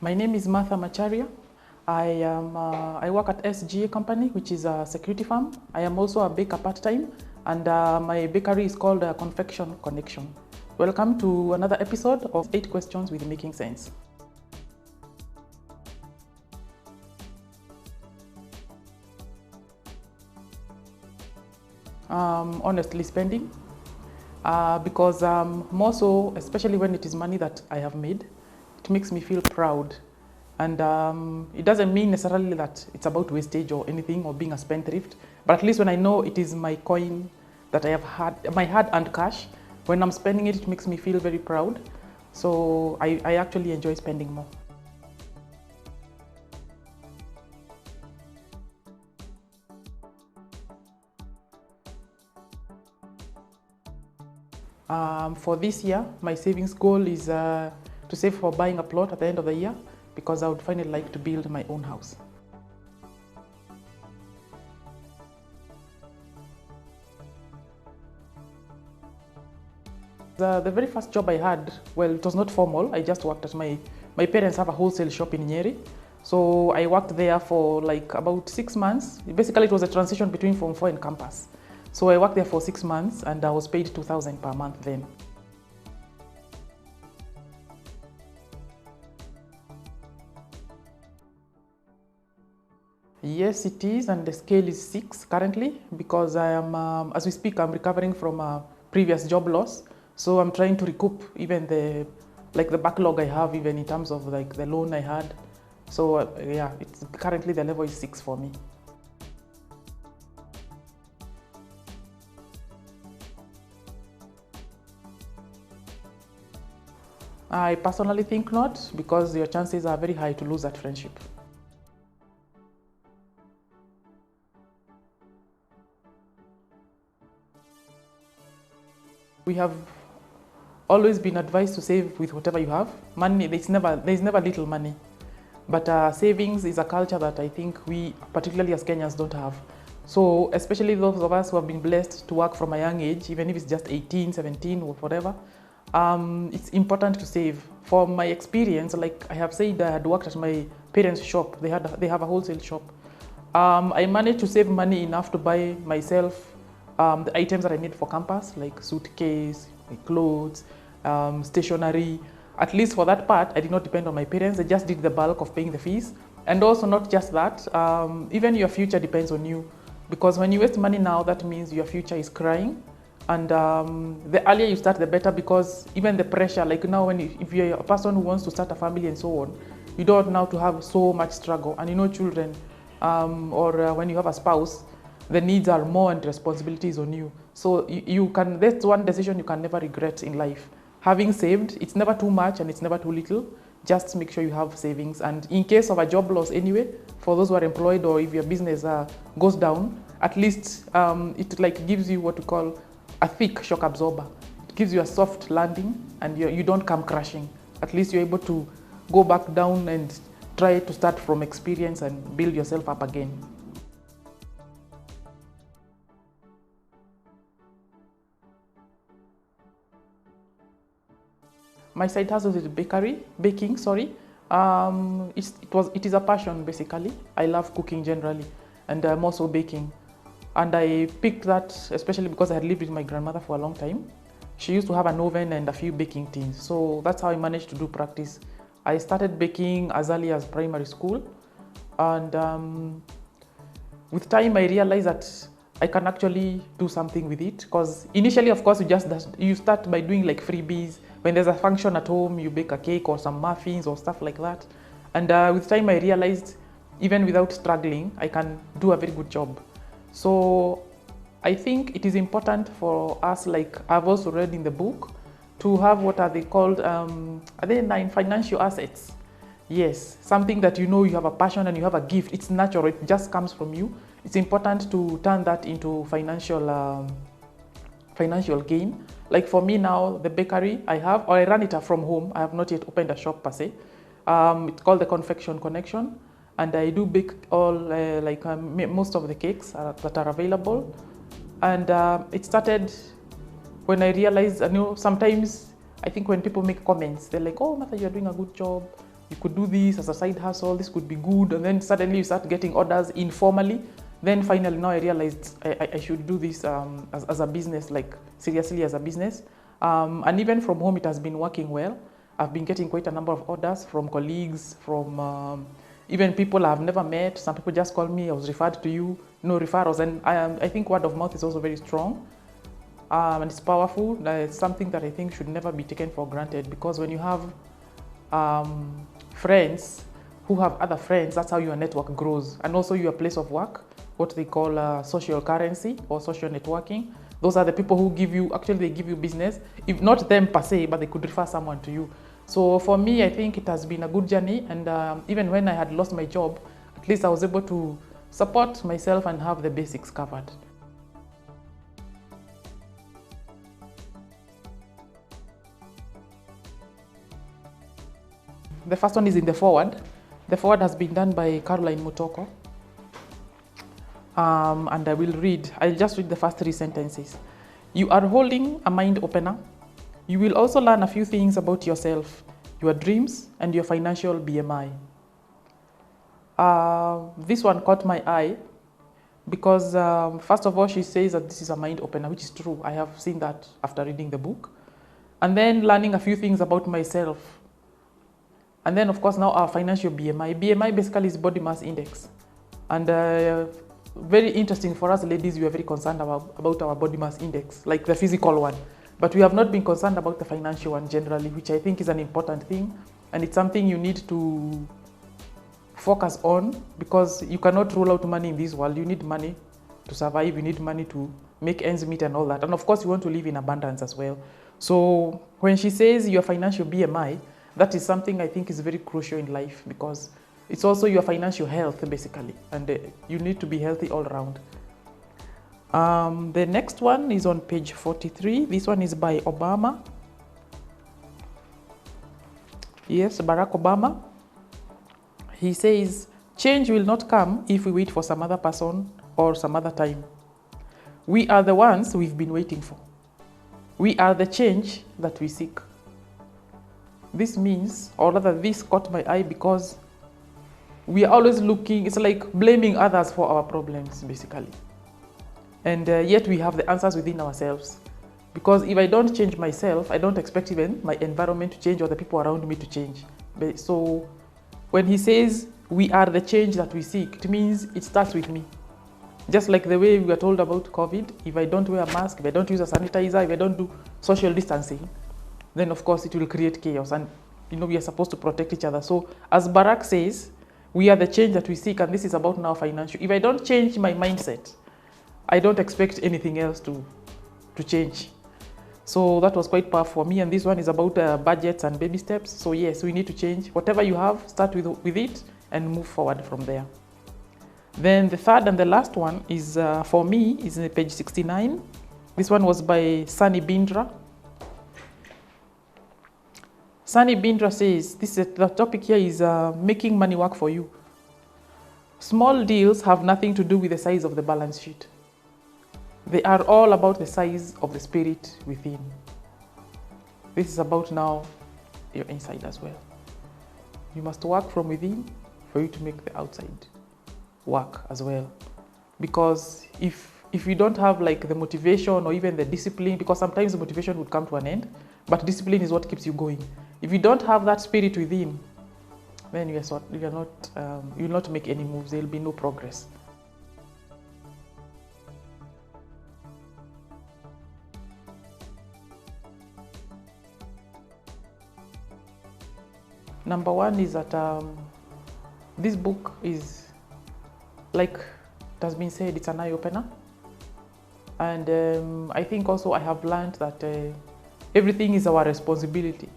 My name is Macharia. I work at SGA company, which is a security firm. I am also a baker part-time, and my bakery is called Confection Connection. Welcome to another episode of 8 Questions with Making Sense. Honestly spending, because more so, especially when it is money that I have made, it makes me feel proud. And it doesn't mean necessarily that it's about wastage or anything or being a spendthrift, but at least when I know it is my coin that I have had, my hard-earned cash, when I'm spending it, it makes me feel very proud. So I actually enjoy spending more. For this year, my savings goal is to save for buying a plot at the end of the year, because I would finally like to build my own house. The very first job I had, well, it was not formal. I just worked at my parents have a wholesale shop in Nyeri. So I worked there for like about 6 months. Basically, it was a transition between Form 4 and campus. So I worked there for 6 months and I was paid 2,000 per month then. Yes, it is, and the scale is 6 currently, because I am, as we speak, I'm recovering from a previous job loss. So I'm trying to recoup even the backlog I have, even in terms of like the loan I had. So yeah, it's currently the level is 6 for me. I personally think not, because your chances are very high to lose that friendship. We have always been advised to save with whatever you have. Money, there's never little money. But savings is a culture that I think we, particularly as Kenyans, don't have. So especially those of us who have been blessed to work from a young age, even if it's just 18, 17 or whatever, it's important to save. From my experience, like I have said, I had worked at my parents' shop. They have a wholesale shop. I managed to save money enough to buy myself the items that I need for campus, like suitcase, clothes, stationery. At least for that part, I did not depend on my parents. They just did the bulk of paying the fees. And also not just that, even your future depends on you. Because when you waste money now, that means your future is crying. And the earlier you start, the better, because even the pressure, like now, if you're a person who wants to start a family and so on, you don't now to have so much struggle. And you know, children, or when you have a spouse, the needs are more and responsibilities on you. So that's one decision you can never regret in life. Having saved, it's never too much and it's never too little. Just make sure you have savings. And in case of a job loss anyway, for those who are employed, or if your business goes down, at least it like gives you what we call a thick shock absorber. It gives you a soft landing and you don't come crashing. At least you're able to go back down and try to start from experience and build yourself up again. My side hustle is baking. It is a passion basically. I love cooking generally, and I'm also baking. And I picked that especially because I had lived with my grandmother for a long time. She used to have an oven and a few baking tins, so that's how I managed to do practice. I started baking as early as primary school, and with time I realized that I can actually do something with it, because initially, of course, you start by doing like freebies. When there's a function at home, you bake a cake or some muffins or stuff like that. And with time, I realized even without struggling, I can do a very good job. So I think it is important for us, like I've also read in the book, to have what are they called, are they 9 financial assets? Yes, something that you know you have a passion and you have a gift. It's natural, it just comes from you. It's important to turn that into financial gain. Like for me now, the bakery I run it from home. I have not yet opened a shop per se. It's called the Confection Connection, and I do bake all most of the cakes that are available. And it started when I realized, sometimes I think when people make comments, they're like, "Oh, Martha, you're doing a good job. you could do this as a side hustle, this could be good, and then suddenly you start getting orders informally. Then finally now I realized I should do this as a business, like seriously as a business. And even from home it has been working well. I've been getting quite a number of orders from colleagues, from even people I've never met. Some people just call me, I was referred to you, no referrals. And I think word of mouth is also very strong. And it's powerful. It's something that I think should never be taken for granted, because when you have friends who have other friends, that's how your network grows. And also your place of work, what they call social currency or social networking. Those are the people who give you, actually they give you business, if not them per se, but they could refer someone to you. So for me, I think it has been a good journey. And even when I had lost my job, at least I was able to support myself and have the basics covered. The first one is in the forward. The forward has been done by Caroline Mutoko. And I will read, I'll just read the first 3 sentences. You are holding a mind opener. You will also learn a few things about yourself, your dreams, and your financial BMI. This one caught my eye because, first of all, she says that this is a mind opener, which is true. I have seen that after reading the book. And then learning a few things about myself. And then, of course, now our financial BMI. BMI basically is body mass index. And very interesting for us ladies, we are very concerned about our body mass index, like the physical one. But we have not been concerned about the financial one generally, which I think is an important thing. And it's something you need to focus on, because you cannot rule out money in this world. You need money to survive, you need money to make ends meet and all that. And of course, you want to live in abundance as well. So when she says your financial BMI, that is something I think is very crucial in life, because it's also your financial health, basically, and you need to be healthy all around. The next one is on page 43. This one is by Obama. Yes, Barack Obama. He says, change will not come if we wait for some other person or some other time. We are the ones we've been waiting for. We are the change that we seek. This means, or rather this caught my eye, because we are always looking, it's like blaming others for our problems, basically. And yet we have the answers within ourselves. Because if I don't change myself, I don't expect even my environment to change or the people around me to change. So when he says we are the change that we seek, it means it starts with me. Just like the way we were told about COVID, if I don't wear a mask, if I don't use a sanitizer, if I don't do social distancing, then of course it will create chaos. And we are supposed to protect each other. So as Barack says, we are the change that we seek, and this is about now financial. If I don't change my mindset, I don't expect anything else to change. So that was quite powerful for me, and this one is about budgets and baby steps. So yes, we need to change. Whatever you have, start with it and move forward from there. Then the third and the last one is, for me, is in page 69. This one was by Sunny Bindra. Sunny Bindra says, the topic here is making money work for you. Small deals have nothing to do with the size of the balance sheet. They are all about the size of the spirit within. This is about now your inside as well. You must work from within for you to make the outside work as well. Because if you don't have like the motivation or even the discipline, because sometimes the motivation would come to an end, but discipline is what keeps you going. If you don't have that spirit within, then you will not make any moves. There will be no progress. Number one is that this book is, like it has been said, it's an eye-opener. And I think also I have learned that everything is our responsibility.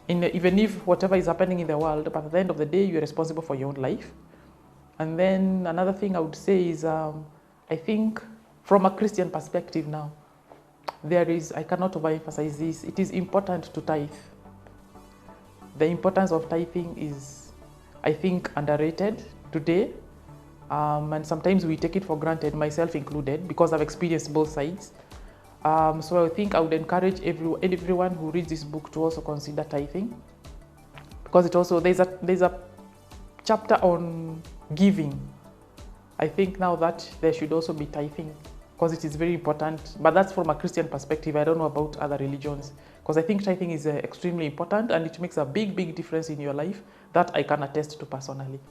Even if whatever is happening in the world, but at the end of the day, you're responsible for your own life. And then another thing I would say is, I think from a Christian perspective now, I cannot overemphasize this, it is important to tithe. The importance of tithing is, I think, underrated today. And sometimes we take it for granted, myself included, because I've experienced both sides. So I think I would encourage everyone who reads this book to also consider tithing. because it also there's a chapter on giving. I think now that there should also be tithing, because it is very important. But that's from a Christian perspective. I don't know about other religions, because I think tithing is extremely important and it makes a big difference in your life that I can attest to personally.